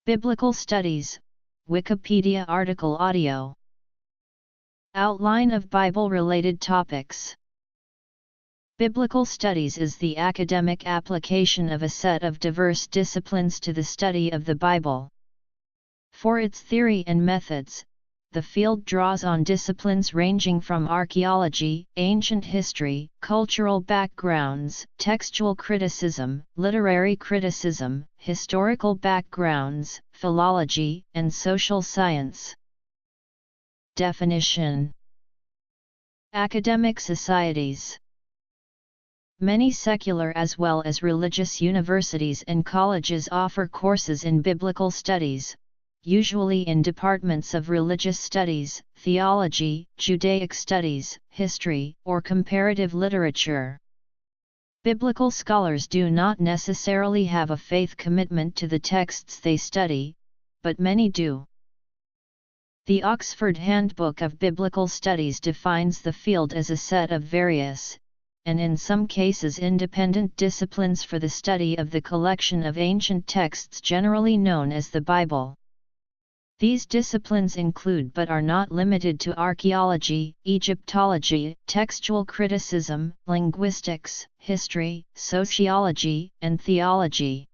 Biblical Studies, Wikipedia article audio. Outline of Bible-related topics. Biblical studies is the academic application of a set of diverse disciplines to the study of the Bible. For its theory and methods, the field draws on disciplines ranging from archaeology, ancient history, cultural backgrounds, textual criticism, literary criticism, historical backgrounds, philology, and social science. Definition: academic societies. Many secular as well as religious universities and colleges offer courses in biblical studies, usually in departments of religious studies, theology, Judaic studies, history, or comparative literature. Biblical scholars do not necessarily have a faith commitment to the texts they study, but many do. The Oxford Handbook of Biblical Studies defines the field as a set of various, and in some cases independent disciplines for the study of the collection of ancient texts generally known as the Bible. These disciplines include but are not limited to archaeology, Egyptology, textual criticism, linguistics, history, sociology, and theology.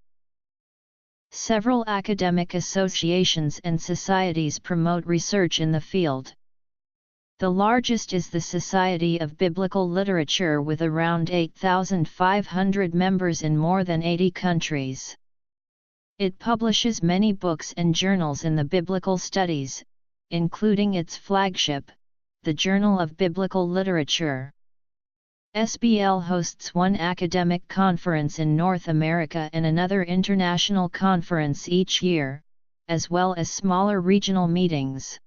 Several academic associations and societies promote research in the field. The largest is the Society of Biblical Literature with around 8,500 members in more than 80 countries. It publishes many books and journals in the biblical studies, including its flagship, the Journal of Biblical Literature. SBL hosts one academic conference in North America and another international conference each year, as well as smaller regional meetings.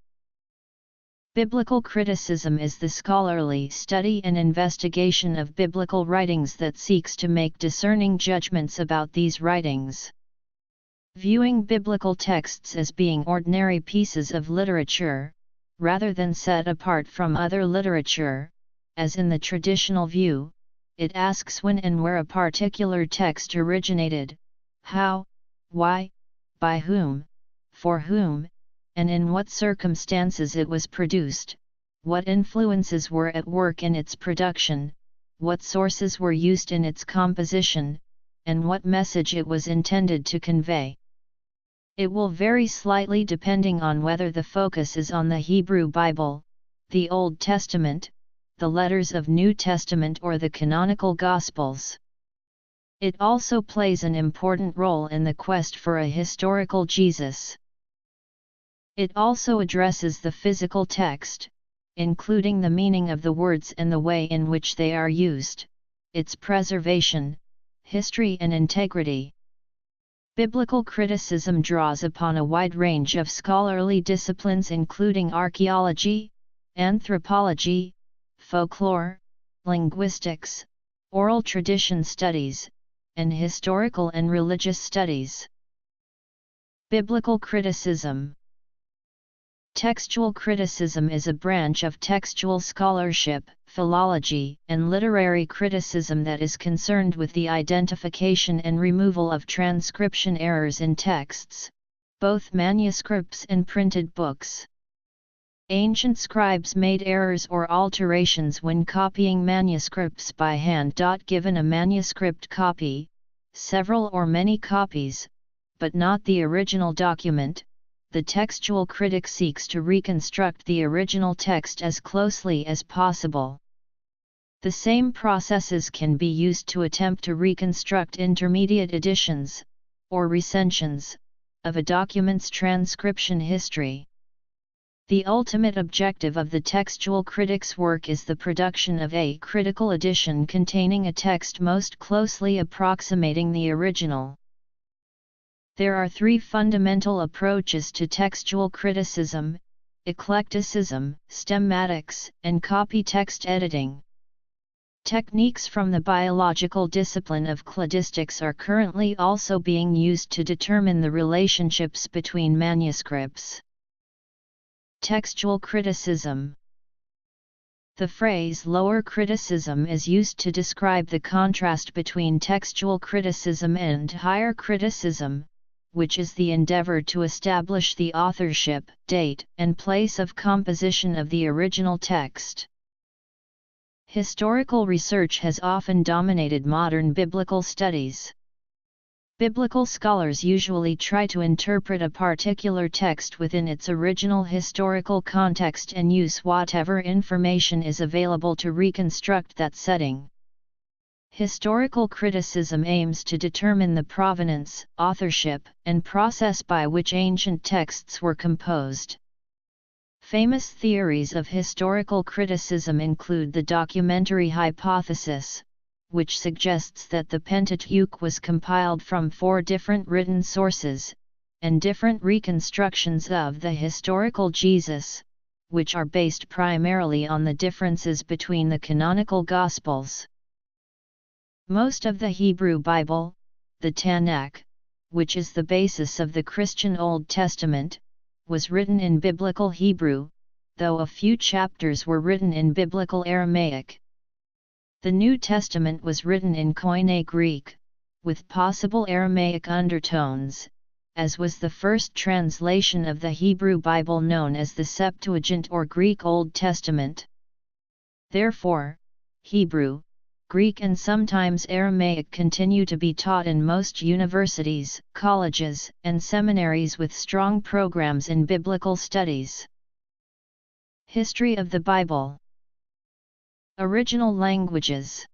Biblical criticism is the scholarly study and investigation of biblical writings that seeks to make discerning judgments about these writings. Viewing biblical texts as being ordinary pieces of literature, rather than set apart from other literature, as in the traditional view, it asks when and where a particular text originated, how, why, by whom, for whom, and in what circumstances it was produced, what influences were at work in its production, what sources were used in its composition, and what message it was intended to convey. It will vary slightly depending on whether the focus is on the Hebrew Bible, the Old Testament, the letters of New Testament, or the canonical Gospels. It also plays an important role in the quest for a historical Jesus. It also addresses the physical text, including the meaning of the words and the way in which they are used, its preservation, history and integrity. Biblical criticism draws upon a wide range of scholarly disciplines including archaeology, anthropology, folklore, linguistics, oral tradition studies, and historical and religious studies. Biblical criticism. Textual criticism is a branch of textual scholarship, philology, and literary criticism that is concerned with the identification and removal of transcription errors in texts, both manuscripts and printed books. Ancient scribes made errors or alterations when copying manuscripts by hand. Given a manuscript copy, several or many copies, but not the original document, the textual critic seeks to reconstruct the original text as closely as possible. The same processes can be used to attempt to reconstruct intermediate editions, or recensions, of a document's transcription history. The ultimate objective of the textual critic's work is the production of a critical edition containing a text most closely approximating the original. There are three fundamental approaches to textual criticism: eclecticism, stemmatics, and copy text editing. Techniques from the biological discipline of cladistics are currently also being used to determine the relationships between manuscripts. Textual criticism. The phrase lower criticism is used to describe the contrast between textual criticism and higher criticism, which is the endeavor to establish the authorship, date, and place of composition of the original text. Historical research has often dominated modern biblical studies. Biblical scholars usually try to interpret a particular text within its original historical context and use whatever information is available to reconstruct that setting. Historical criticism aims to determine the provenance, authorship, and process by which ancient texts were composed. Famous theories of historical criticism include the documentary hypothesis, which suggests that the Pentateuch was compiled from 4 different written sources, and different reconstructions of the historical Jesus, which are based primarily on the differences between the canonical Gospels. Most of the Hebrew Bible, the Tanakh, which is the basis of the Christian Old Testament, was written in Biblical Hebrew, though a few chapters were written in Biblical Aramaic. The New Testament was written in Koine Greek, with possible Aramaic undertones, as was the first translation of the Hebrew Bible known as the Septuagint or Greek Old Testament. Therefore, Hebrew, Greek and sometimes Aramaic continue to be taught in most universities, colleges, and seminaries with strong programs in biblical studies. History of the Bible. Original languages.